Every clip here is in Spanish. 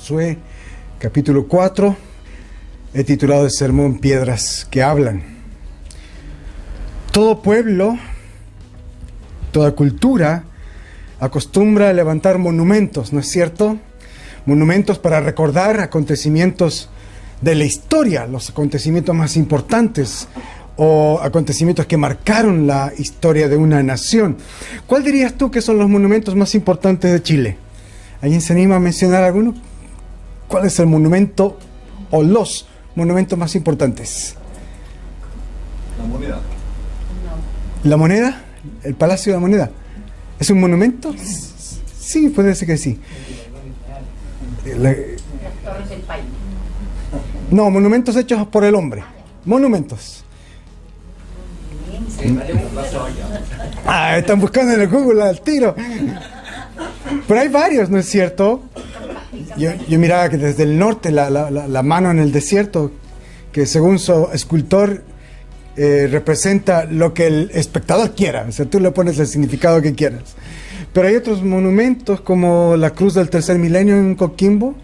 Josué, capítulo 4. He titulado el sermón Piedras que hablan. Todo pueblo, toda cultura, acostumbra a levantar monumentos, ¿no es cierto? Monumentos para recordar acontecimientos de la historia, los acontecimientos más importantes o acontecimientos que marcaron la historia de una nación. ¿Cuál dirías tú que son los monumentos más importantes de Chile? ¿Alguien se anima a mencionar alguno? ¿Cuál es el monumento o los monumentos más importantes? La moneda. ¿La moneda? ¿El Palacio de la Moneda? ¿Es un monumento? Sí, puede ser que sí. Las torres del país. No, monumentos hechos por el hombre. Monumentos. Están buscando en el Google al tiro. Pero hay varios, ¿no es cierto? Yo miraba que desde el norte, la mano en el desierto, que según su escultor representa lo que el espectador quiera. O sea, tú le pones el significado que quieras. Pero hay otros monumentos como la Cruz del Tercer Milenio en Coquimbo,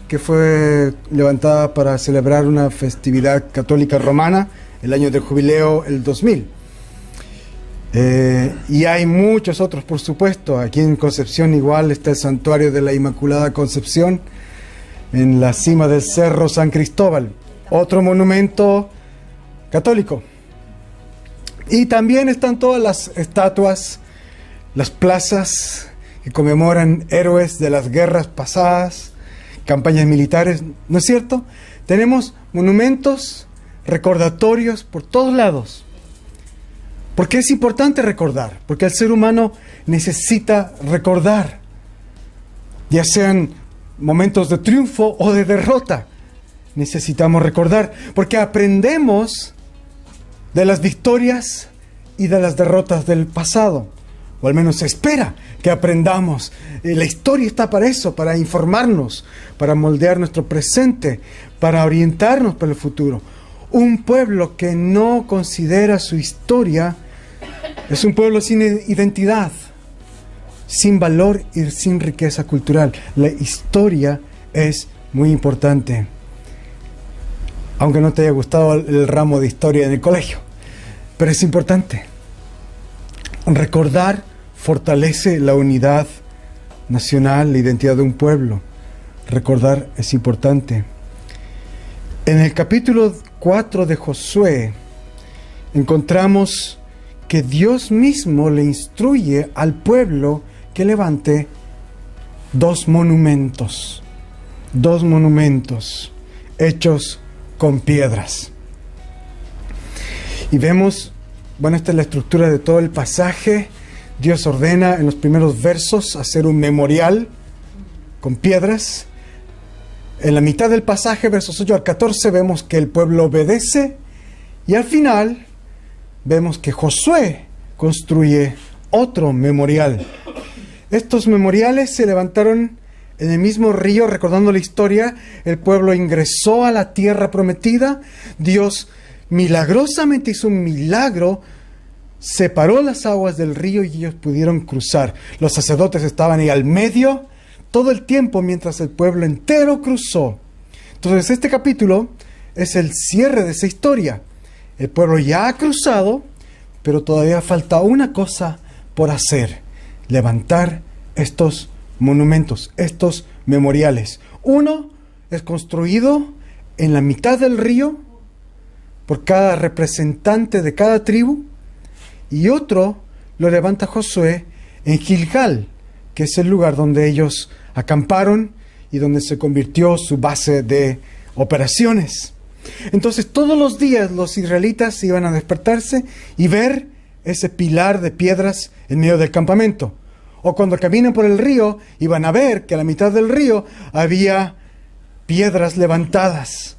que fue levantada para celebrar una festividad católica romana, el año del jubileo, el 2000. Y hay muchos otros, por supuesto. Aquí en Concepción igual está el Santuario de la Inmaculada Concepción, en la cima del Cerro San Cristóbal. Otro monumento católico. Y también están todas las estatuas, las plazas que conmemoran héroes de las guerras pasadas, campañas militares, ¿no es cierto? Tenemos monumentos recordatorios por todos lados. ¿Por qué es importante recordar? Porque el ser humano necesita recordar, ya sean momentos de triunfo o de derrota. Necesitamos recordar, porque aprendemos de las victorias y de las derrotas del pasado. O al menos se espera que aprendamos. La historia está para eso, para informarnos, para moldear nuestro presente, para orientarnos para el futuro. Un pueblo que no considera su historia es un pueblo sin identidad, sin valor y sin riqueza cultural. La historia es muy importante. Aunque no te haya gustado el ramo de historia en el colegio, pero es importante. Recordar fortalece la unidad nacional, la identidad de un pueblo. Recordar es importante. En el capítulo 4 de Josué encontramos que Dios mismo le instruye al pueblo que levante dos monumentos hechos con piedras. Y vemos, bueno, esta es la estructura de todo el pasaje. Dios ordena en los primeros versos hacer un memorial con piedras. En la mitad del pasaje, versos 8 al 14, vemos que el pueblo obedece. Y al final vemos que Josué construye otro memorial. Estos memoriales se levantaron en el mismo río. Recordando la historia, el pueblo ingresó a la tierra prometida. Dios milagrosamente hizo un milagro, separó las aguas del río y ellos pudieron cruzar. Los sacerdotes estaban ahí al medio todo el tiempo mientras el pueblo entero cruzó. Entonces este capítulo es el cierre de esa historia. El pueblo ya ha cruzado, pero todavía falta una cosa por hacer: levantar estos monumentos, estos memoriales. Uno es construido en la mitad del río por cada representante de cada tribu, y otro lo levanta Josué en Gilgal, que es el lugar donde ellos acamparon y donde se convirtió su base de operaciones. Entonces todos los días los israelitas iban a despertarse y ver ese pilar de piedras en medio del campamento. O cuando caminan por el río, iban a ver que a la mitad del río había piedras levantadas.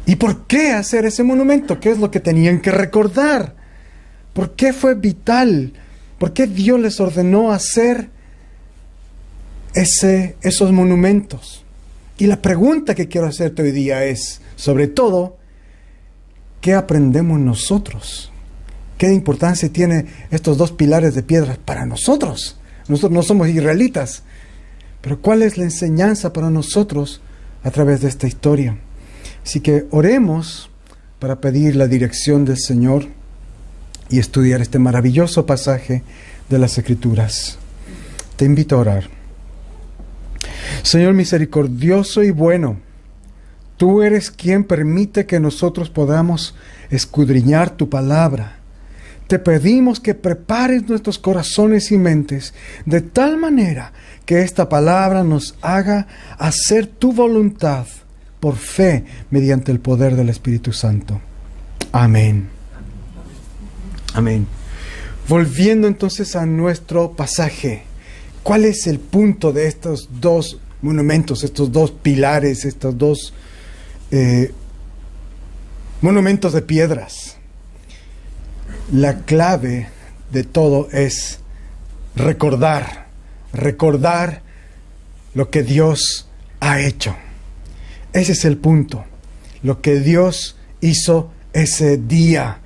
¿Y por qué hacer ese monumento? ¿Qué es lo que tenían que recordar? ¿Por qué fue vital? ¿Por qué Dios les ordenó hacer esos monumentos? Y la pregunta que quiero hacerte hoy día es, sobre todo, ¿qué aprendemos nosotros? ¿Qué importancia tiene estos dos pilares de piedras para nosotros? Nosotros no somos israelitas, Pero ¿cuál es la enseñanza para nosotros a través de esta historia? Así que oremos para pedir la dirección del Señor y estudiar este maravilloso pasaje de las Escrituras. Te invito a orar. Señor misericordioso y bueno, tú eres quien permite que nosotros podamos escudriñar tu palabra. Te pedimos que prepares nuestros corazones y mentes de tal manera que esta palabra nos haga hacer tu voluntad por fe mediante el poder del Espíritu Santo. Amén. Amén. Volviendo entonces a nuestro pasaje, ¿cuál es el punto de estos dos monumentos, estos dos pilares, estos dos monumentos de piedras? La clave de todo es recordar lo que Dios ha hecho. Ese es el punto, lo que Dios hizo ese día.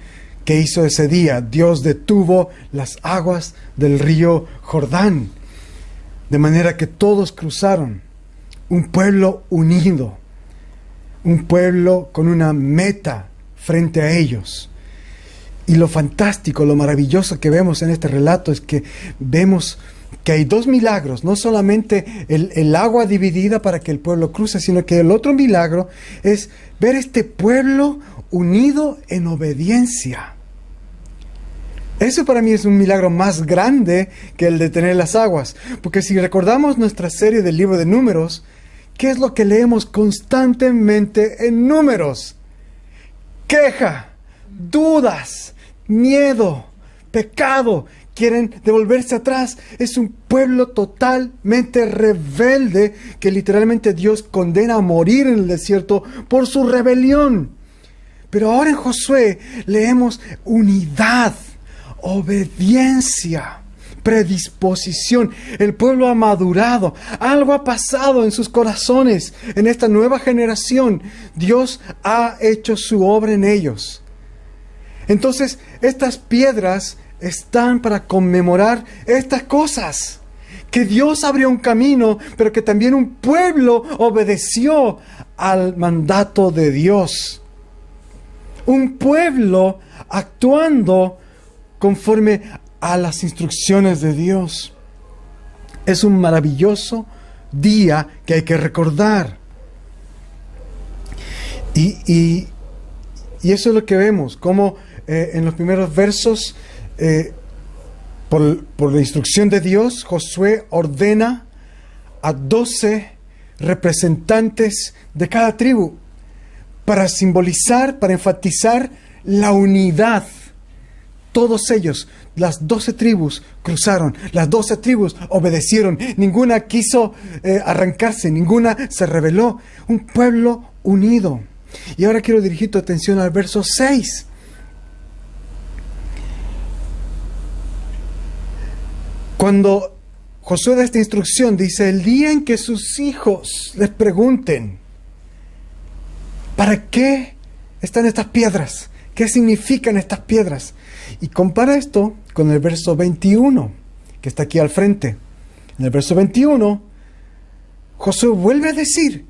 ¿Qué hizo ese día? Dios detuvo las aguas del río Jordán, de manera que todos cruzaron, un pueblo unido, un pueblo con una meta frente a ellos. Y lo fantástico, lo maravilloso que vemos en este relato es que vemos que hay dos milagros, no solamente el agua dividida para que el pueblo cruce, sino que el otro milagro es ver este pueblo unido en obediencia. Eso para mí es un milagro más grande que el de tener las aguas, porque si recordamos nuestra serie del libro de Números, ¿qué es lo que leemos constantemente en Números? Queja, dudas, miedo, pecado. Quieren devolverse atrás. Es un pueblo totalmente rebelde que literalmente Dios condena a morir en el desierto por su rebelión. Pero ahora en Josué leemos unidad, obediencia, predisposición. El pueblo ha madurado. Algo ha pasado en sus corazones. En esta nueva generación, Dios ha hecho su obra en ellos. Entonces, estas piedras están para conmemorar estas cosas. Que Dios abrió un camino, pero que también un pueblo obedeció al mandato de Dios. Un pueblo actuando conforme a las instrucciones de Dios. Es un maravilloso día que hay que recordar. Y eso es lo que vemos, como en los primeros versos, por la instrucción de Dios, Josué ordena a 12 representantes de cada tribu para simbolizar, para enfatizar la unidad. Todos ellos, las 12 tribus, cruzaron. Las 12 tribus obedecieron. Ninguna quiso arrancarse, ninguna se rebeló. Un pueblo unido. Y ahora quiero dirigir tu atención al verso 6. Cuando Josué da esta instrucción, dice: el día en que sus hijos les pregunten, ¿para qué están estas piedras? ¿Qué significan estas piedras? Y compara esto con el verso 21, que está aquí al frente. En el verso 21, Josué vuelve a decir: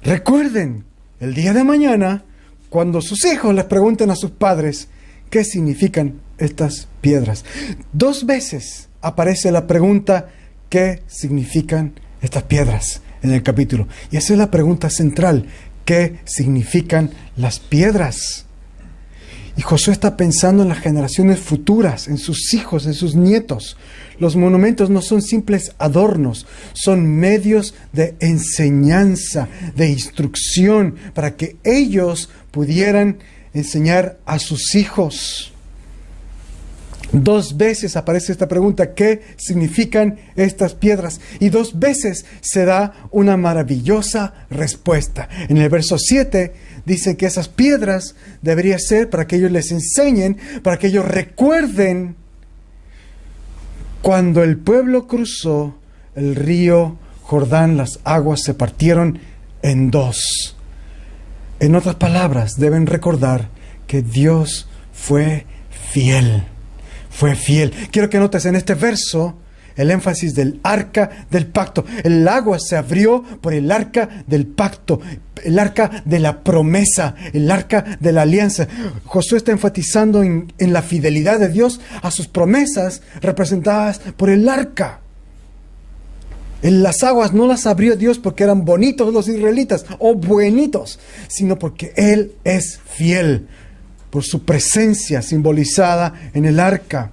recuerden, el día de mañana, cuando sus hijos les pregunten a sus padres, ¿qué significan estas piedras? 2 veces aparece la pregunta: ¿qué significan estas piedras? En el capítulo. Y esa es la pregunta central: ¿qué significan las piedras? Y Josué está pensando en las generaciones futuras, en sus hijos, en sus nietos. Los monumentos no son simples adornos, son medios de enseñanza, de instrucción, para que ellos pudieran enseñar a sus hijos. 2 veces aparece esta pregunta: ¿qué significan estas piedras? Y 2 veces se da una maravillosa respuesta. En el verso 7 dice que esas piedras deberían ser para que ellos les enseñen, para que ellos recuerden cuando el pueblo cruzó el río Jordán, las aguas se partieron en 2. En otras palabras, deben recordar que Dios fue fiel. Fue fiel. Quiero que notes en este verso el énfasis del arca del pacto. El agua se abrió por el arca del pacto, el arca de la promesa, el arca de la alianza. Josué está enfatizando en la fidelidad de Dios a sus promesas representadas por el arca. En las aguas no las abrió Dios porque eran bonitos los israelitas o buenitos, sino porque Él es fiel por su presencia simbolizada en el arca.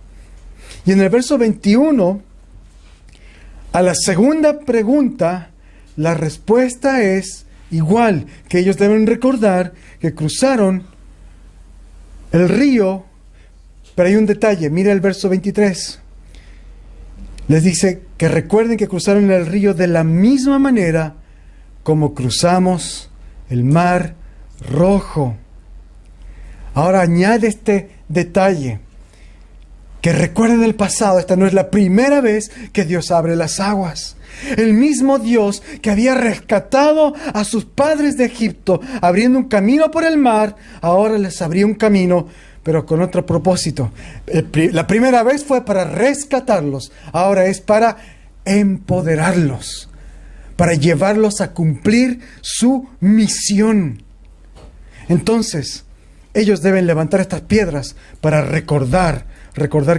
Y en el verso 21, a la segunda pregunta, la respuesta es igual, que ellos deben recordar que cruzaron el río, pero hay un detalle, mira el verso 23. Les dice que recuerden que cruzaron el río de la misma manera como cruzamos el Mar Rojo. Ahora añade este detalle, que recuerden el pasado. Esta no es la primera vez que Dios abre las aguas. El mismo Dios que había rescatado a sus padres de Egipto, abriendo un camino por el mar, ahora les abrió un camino, pero con otro propósito. La primera vez fue para rescatarlos, ahora es para empoderarlos, para llevarlos a cumplir su misión. Entonces, ellos deben levantar estas piedras para recordar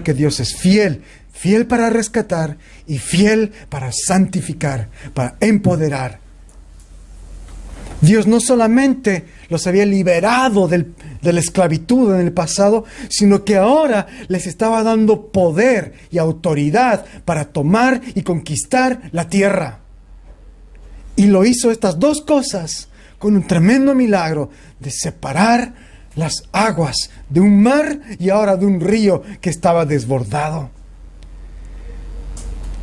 que Dios es fiel, fiel para rescatar y fiel para santificar, para empoderar. Dios no solamente los había liberado de la esclavitud en el pasado, sino que ahora les estaba dando poder y autoridad para tomar y conquistar la tierra. Y lo hizo estas dos cosas con un tremendo milagro de separar las aguas de un mar y ahora de un río que estaba desbordado.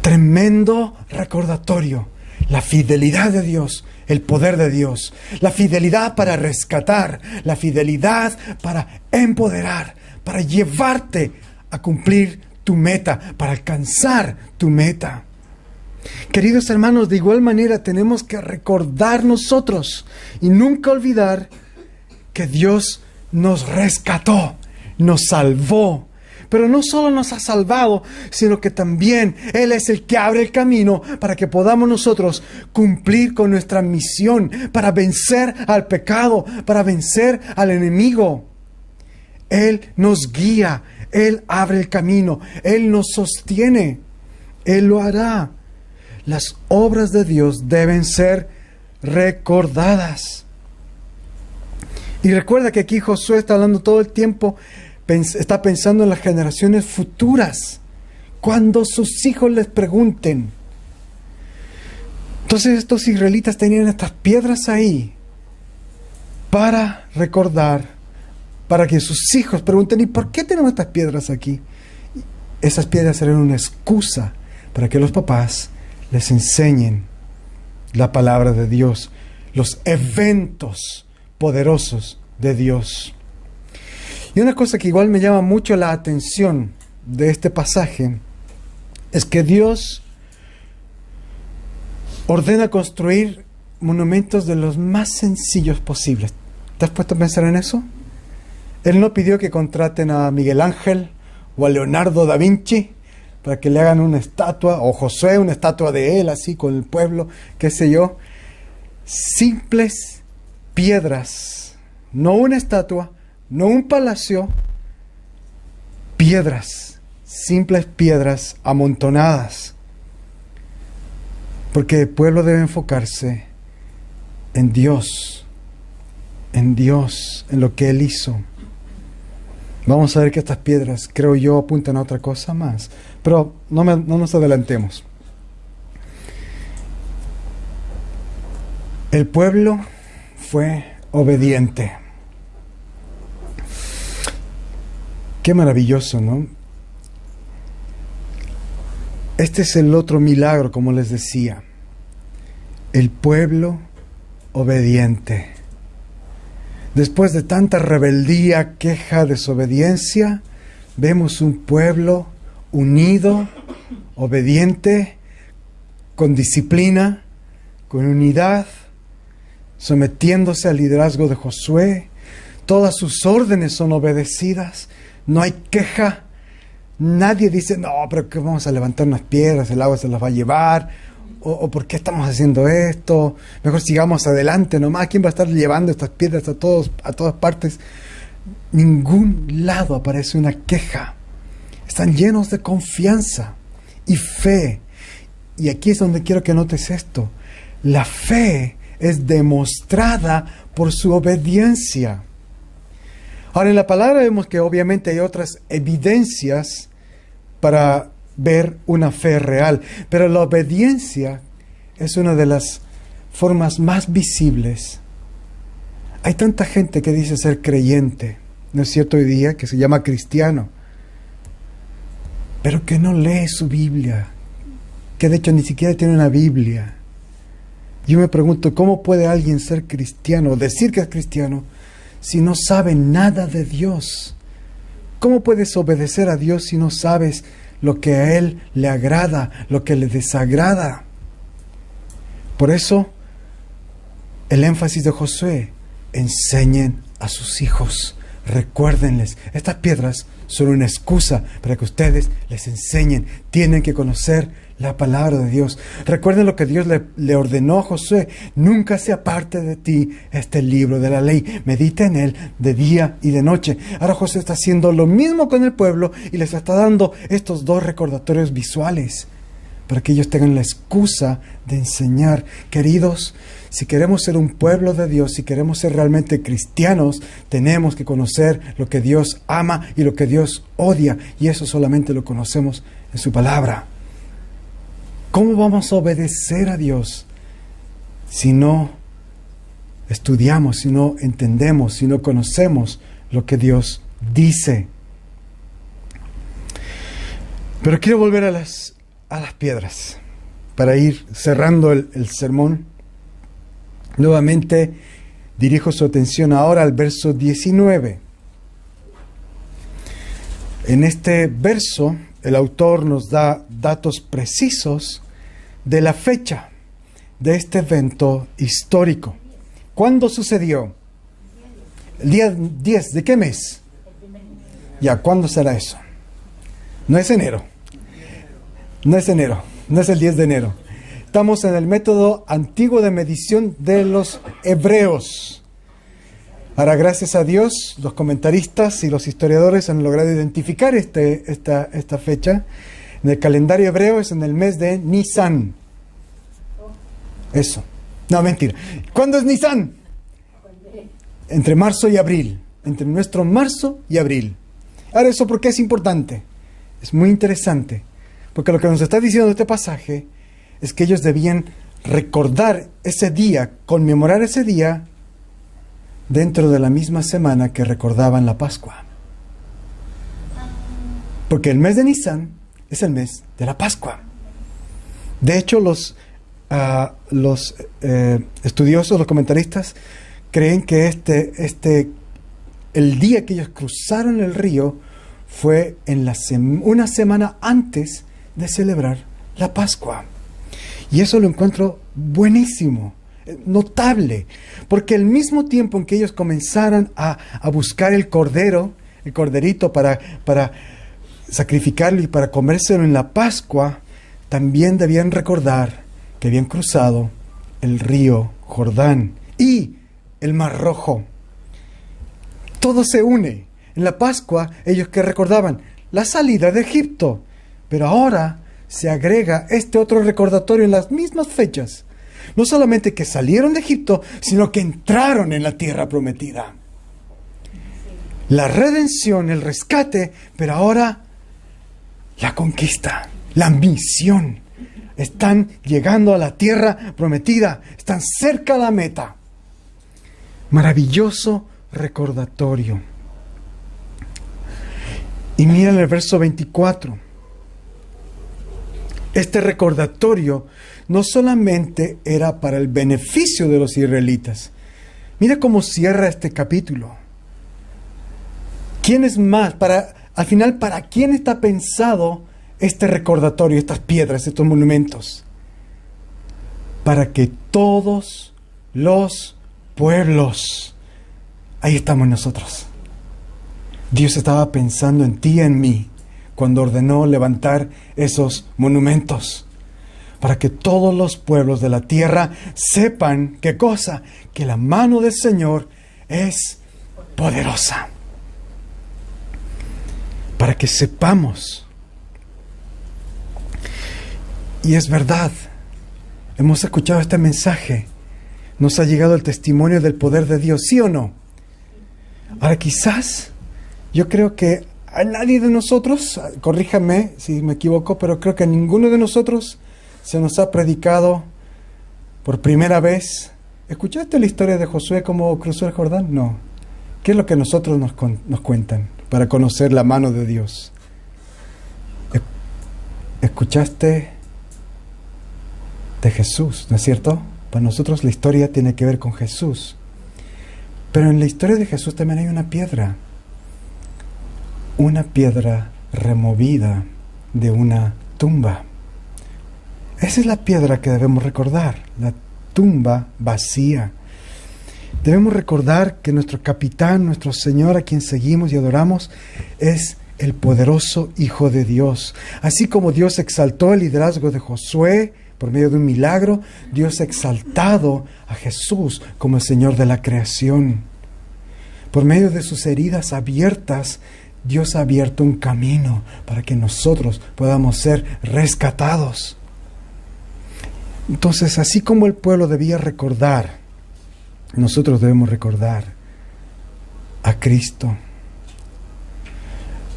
Tremendo recordatorio, la fidelidad de Dios, el poder de Dios, la fidelidad para rescatar, la fidelidad para empoderar, para llevarte a cumplir tu meta, para alcanzar tu meta. Queridos hermanos, de igual manera tenemos que recordar nosotros y nunca olvidar que Dios nos rescató, nos salvó. Pero no solo nos ha salvado, sino que también Él es el que abre el camino para que podamos nosotros cumplir con nuestra misión, para vencer al pecado, para vencer al enemigo. Él nos guía, Él abre el camino, Él nos sostiene, Él lo hará. Las obras de Dios deben ser recordadas. Y recuerda que aquí Josué está hablando todo el tiempo, está pensando en las generaciones futuras, cuando sus hijos les pregunten. Entonces estos israelitas tenían estas piedras ahí para recordar, para que sus hijos pregunten: ¿y por qué tenemos estas piedras aquí? Esas piedras serán una excusa para que los papás les enseñen la palabra de Dios, los eventos poderosos de Dios. Y una cosa que igual me llama mucho la atención de este pasaje es que Dios ordena construir monumentos de los más sencillos posibles. ¿Te has puesto a pensar en eso? Él no pidió que contraten a Miguel Ángel o a Leonardo da Vinci para que le hagan una estatua, o Josué una estatua de él, así con el pueblo, qué sé yo. Simples piedras, no una estatua, no un palacio, piedras, simples piedras amontonadas. Porque el pueblo debe enfocarse en Dios, en lo que Él hizo. Vamos a ver que estas piedras, creo yo, apuntan a otra cosa más. Pero no nos adelantemos. El pueblo fue obediente. Qué maravilloso, ¿no? Este es el otro milagro, como les decía. El pueblo obediente. Después de tanta rebeldía, queja, desobediencia, vemos un pueblo unido, obediente, con disciplina, con unidad, sometiéndose al liderazgo de Josué. Todas sus órdenes son obedecidas. No hay queja, Nadie dice, no, pero que vamos a levantar unas piedras, el agua se las va a llevar, o ¿por qué estamos haciendo esto? Mejor sigamos adelante nomás. ¿Quién va a estar llevando estas piedras a todas partes? Ningún lado aparece una queja. Están llenos de confianza y fe. Y aquí es donde quiero que notes esto. La fe es demostrada por su obediencia. Ahora, en la palabra vemos que obviamente hay otras evidencias para ver una fe real, pero la obediencia es una de las formas más visibles. Hay tanta gente que dice ser creyente, ¿no es cierto hoy día? Que se llama cristiano, pero que no lee su Biblia, que de hecho ni siquiera tiene una Biblia. Yo me pregunto, ¿cómo puede alguien ser cristiano, decir que es cristiano, si no sabe nada de Dios? ¿Cómo puedes obedecer a Dios si no sabes lo que a Él le agrada, lo que le desagrada? Por eso, el énfasis de Josué: enseñen a sus hijos, recuérdenles. Estas piedras son una excusa para que ustedes les enseñen. Tienen que conocer la palabra de Dios. Recuerden lo que Dios le ordenó a Josué: nunca se aparte de ti este libro de la ley, medita en él de día y de noche. Ahora Josué está haciendo lo mismo con el pueblo y les está dando estos dos recordatorios visuales para que ellos tengan la excusa de enseñar. Queridos, si queremos ser un pueblo de Dios, si queremos ser realmente cristianos, tenemos que conocer lo que Dios ama y lo que Dios odia, y eso solamente lo conocemos en su palabra. ¿Cómo vamos a obedecer a Dios si no estudiamos, si no entendemos, si no conocemos lo que Dios dice? Pero quiero volver a las piedras para ir cerrando el sermón. Nuevamente dirijo su atención ahora al verso 19. En este verso el autor nos da datos precisos de la fecha de este evento histórico. ¿Cuándo sucedió? El día 10, ¿de qué mes? Ya, ¿cuándo será eso? No es enero. No es enero, no es el 10 de enero. Estamos en el método antiguo de medición de los hebreos. Ahora, gracias a Dios, los comentaristas y los historiadores han logrado identificar esta fecha. En el calendario hebreo es en el mes de Nisan. Eso. No, mentira. ¿Cuándo es Nisan? Entre marzo y abril. Entre nuestro marzo y abril. Ahora, ¿eso por qué es importante? Es muy interesante. Porque lo que nos está diciendo este pasaje es que ellos debían recordar ese día, conmemorar ese día, dentro de la misma semana que recordaban la Pascua. Porque el mes de Nisan es el mes de la Pascua. De hecho, los estudiosos, los comentaristas, creen que el día que ellos cruzaron el río fue en una semana antes de celebrar la Pascua. Y eso lo encuentro buenísimo, notable, porque al mismo tiempo en que ellos comenzaron a buscar el corderito para sacrificarlo y para comérselo en la Pascua, también debían recordar que habían cruzado el río Jordán y el Mar Rojo. Todo se une. En la Pascua, ellos que recordaban la salida de Egipto, pero ahora se agrega este otro recordatorio en las mismas fechas. No solamente que salieron de Egipto, sino que entraron en la tierra prometida. La redención, el rescate, pero ahora la conquista, la misión. Están llegando a la tierra prometida, están cerca a la meta. Maravilloso recordatorio. Y miren el verso 24. Este recordatorio no solamente era para el beneficio de los israelitas. Mira cómo cierra este capítulo. ¿Quién es más? Al final, ¿para quién está pensado este recordatorio, estas piedras, estos monumentos? Para que todos los pueblos, ahí estamos nosotros. Dios estaba pensando en ti y en mí cuando ordenó levantar esos monumentos, para que todos los pueblos de la tierra sepan, ¿qué cosa? Que la mano del Señor es poderosa. Para que sepamos. Y es verdad, hemos escuchado este mensaje, nos ha llegado el testimonio del poder de Dios, ¿sí o no? Ahora quizás, yo creo que a nadie de nosotros, corríjame si me equivoco, pero creo que a ninguno de nosotros se nos ha predicado por primera vez. ¿Escuchaste la historia de Josué cómo cruzó el Jordán? No. ¿Qué es lo que nosotros nos cuentan para conocer la mano de Dios? ¿Escuchaste de Jesús, no es cierto? Para nosotros la historia tiene que ver con Jesús. Pero en la historia de Jesús también hay una piedra removida de una tumba. Esa es la piedra que debemos recordar, la tumba vacía. Debemos recordar que nuestro capitán, nuestro Señor, a quien seguimos y adoramos, es el poderoso Hijo de Dios. Así como Dios exaltó el liderazgo de Josué por medio de un milagro, Dios ha exaltado a Jesús como el Señor de la creación. Por medio de sus heridas abiertas, Dios ha abierto un camino para que nosotros podamos ser rescatados. Entonces, así como el pueblo debía recordar, nosotros debemos recordar a Cristo.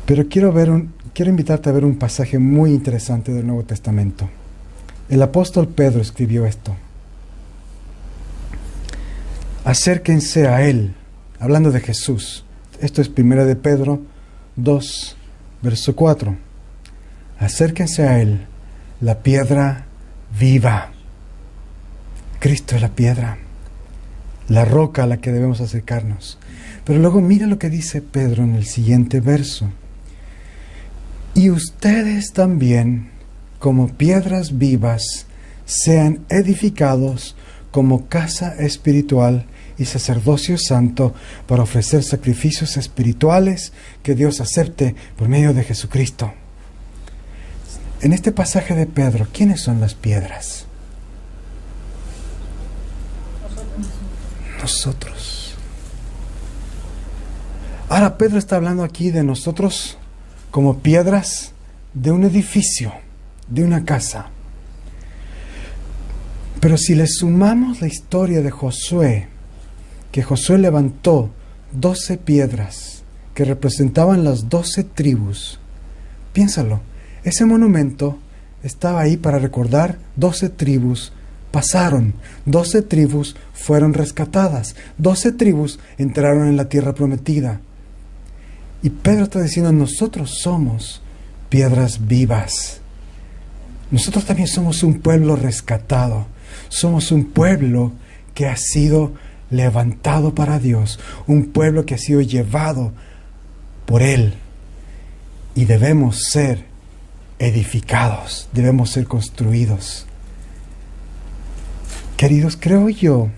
Pero quiero invitarte a ver un pasaje muy interesante del Nuevo Testamento. El apóstol Pedro escribió esto. Acérquense a Él, hablando de Jesús. Esto es 1 de Pedro 2, verso 4. Acérquense a Él, la piedra viva. Cristo es la piedra, la roca a la que debemos acercarnos. Pero luego mira lo que dice Pedro en el siguiente verso. Y ustedes también, como piedras vivas, sean edificados como casa espiritual y sacerdocio santo para ofrecer sacrificios espirituales que Dios acepte por medio de Jesucristo. En este pasaje de Pedro, ¿quiénes son las piedras? Nosotros. Ahora Pedro está hablando aquí de nosotros como piedras de un edificio, de una casa. Pero si le sumamos la historia de Josué, que Josué levantó 12 piedras que representaban las 12 tribus, piénsalo, ese monumento estaba ahí para recordar 12 tribus pasaron, 12 tribus fueron rescatadas, 12 tribus entraron en la tierra prometida. Y Pedro está diciendo, nosotros somos piedras vivas. Nosotros también somos un pueblo rescatado. Somos un pueblo que ha sido levantado para Dios. Un pueblo que ha sido llevado por Él. Y debemos ser edificados. Debemos ser construidos. Queridos, creo yo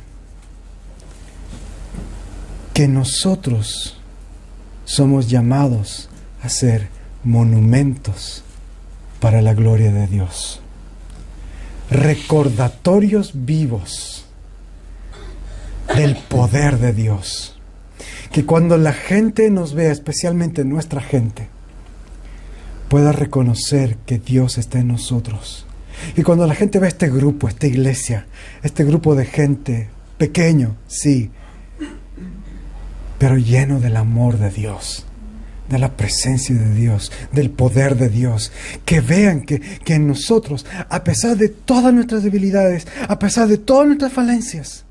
que nosotros somos llamados a ser monumentos para la gloria de Dios. Recordatorios vivos del poder de Dios. Que cuando la gente nos vea, especialmente nuestra gente, pueda reconocer que Dios está en nosotros. Y cuando la gente ve este grupo, esta iglesia, este grupo de gente, pequeño, sí, pero lleno del amor de Dios, de la presencia de Dios, del poder de Dios, que vean que en nosotros, a pesar de todas nuestras debilidades, a pesar de todas nuestras falencias,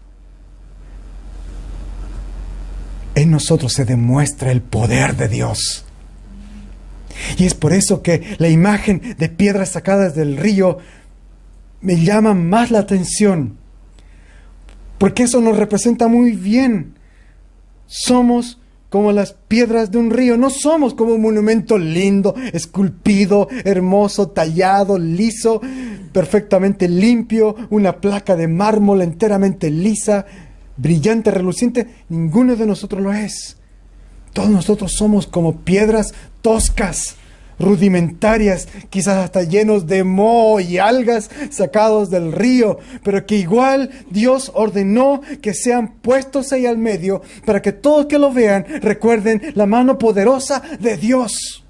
en nosotros se demuestra el poder de Dios. Y es por eso que la imagen de piedras sacadas del río me llama más la atención, porque eso nos representa muy bien. Somos como las piedras de un río, no somos como un monumento lindo, esculpido, hermoso, tallado, liso, perfectamente limpio, una placa de mármol enteramente lisa, brillante, reluciente. Ninguno de nosotros lo es. Todos nosotros somos como piedras toscas, rudimentarias, quizás hasta llenos de moho y algas sacados del río, pero que igual Dios ordenó que sean puestos ahí al medio para que todos que lo vean recuerden la mano poderosa de Dios.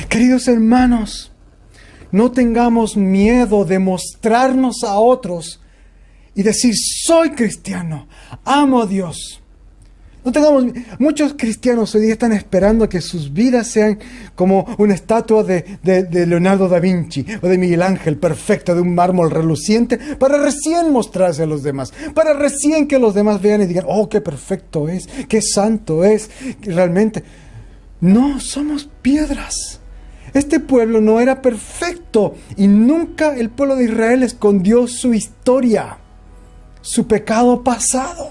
Queridos hermanos, no tengamos miedo de mostrarnos a otros y decir: soy cristiano, amo a Dios. No tengamos, muchos cristianos hoy día están esperando que sus vidas sean como una estatua de Leonardo da Vinci o de Miguel Ángel, perfecta, de un mármol reluciente, para recién mostrarse a los demás, para recién que los demás vean y digan: oh, qué perfecto es, qué santo es. Realmente, no, somos piedras. Este pueblo no era perfecto y nunca el pueblo de Israel escondió su historia, su pecado pasado.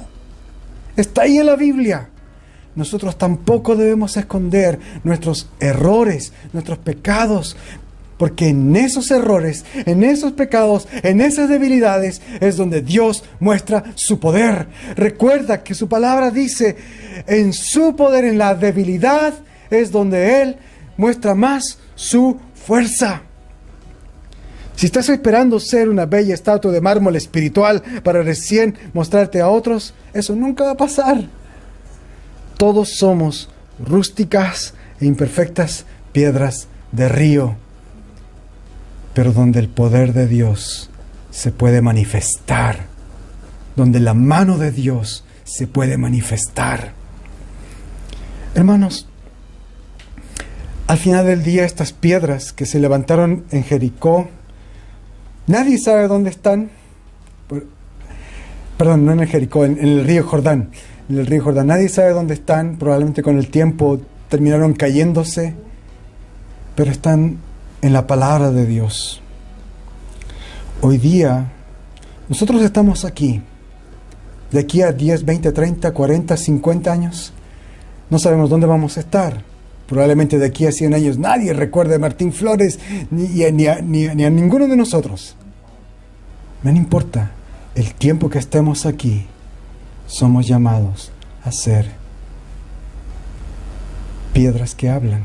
Está ahí en la Biblia. Nosotros tampoco debemos esconder nuestros errores, nuestros pecados, porque en esos errores, en esos pecados, en esas debilidades es donde Dios muestra su poder. Recuerda que su palabra dice: en su poder, en la debilidad, es donde Él muestra más su fuerza. Si estás esperando ser una bella estatua de mármol espiritual para recién mostrarte a otros, eso nunca va a pasar. Todos somos rústicas e imperfectas piedras de río, pero donde el poder de Dios se puede manifestar, donde la mano de Dios se puede manifestar. Hermanos, al final del día, estas piedras que se levantaron en Jericó, nadie sabe dónde están. Perdón, no en Jericó, en el río Jordán. En el río Jordán. Nadie sabe dónde están. Probablemente con el tiempo terminaron cayéndose. Pero están en la palabra de Dios. Hoy día, nosotros estamos aquí. De aquí a 10, 20, 30, 40, 50 años, no sabemos dónde vamos a estar. Probablemente de aquí a 100 años nadie recuerde a Martín Flores ni a ninguno de nosotros. No importa el tiempo que estemos aquí, somos llamados a ser piedras que hablan.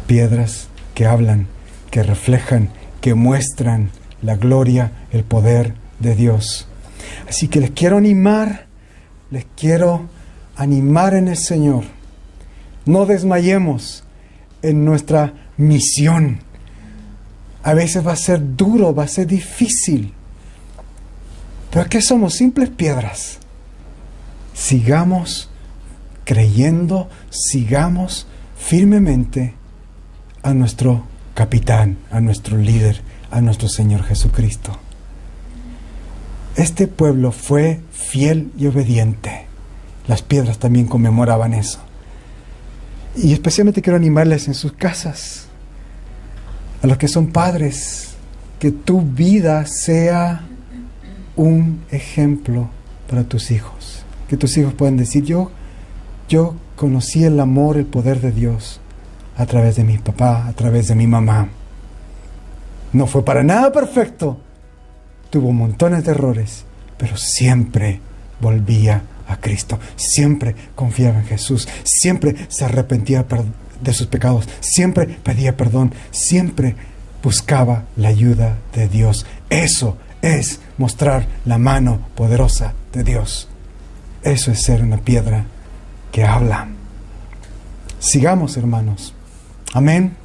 Piedras que hablan, que reflejan, que muestran la gloria, el poder de Dios. Así que les quiero animar en el Señor. No desmayemos en nuestra misión. A veces va a ser duro, va a ser difícil. Pero ¿qué somos? Simples piedras. Sigamos creyendo, sigamos firmemente a nuestro capitán, a nuestro líder, a nuestro Señor Jesucristo. Este pueblo fue fiel y obediente. Las piedras también conmemoraban eso. Y especialmente quiero animarles en sus casas, a los que son padres, que tu vida sea un ejemplo para tus hijos. Que tus hijos puedan decir: yo conocí el amor, el poder de Dios a través de mi papá, a través de mi mamá. No fue para nada perfecto, tuvo montones de errores, pero siempre volvía a Cristo, siempre confiaba en Jesús, siempre se arrepentía de sus pecados, siempre pedía perdón, siempre buscaba la ayuda de Dios. Eso es mostrar la mano poderosa de Dios. Eso es ser una piedra que habla. Sigamos, hermanos. Amén.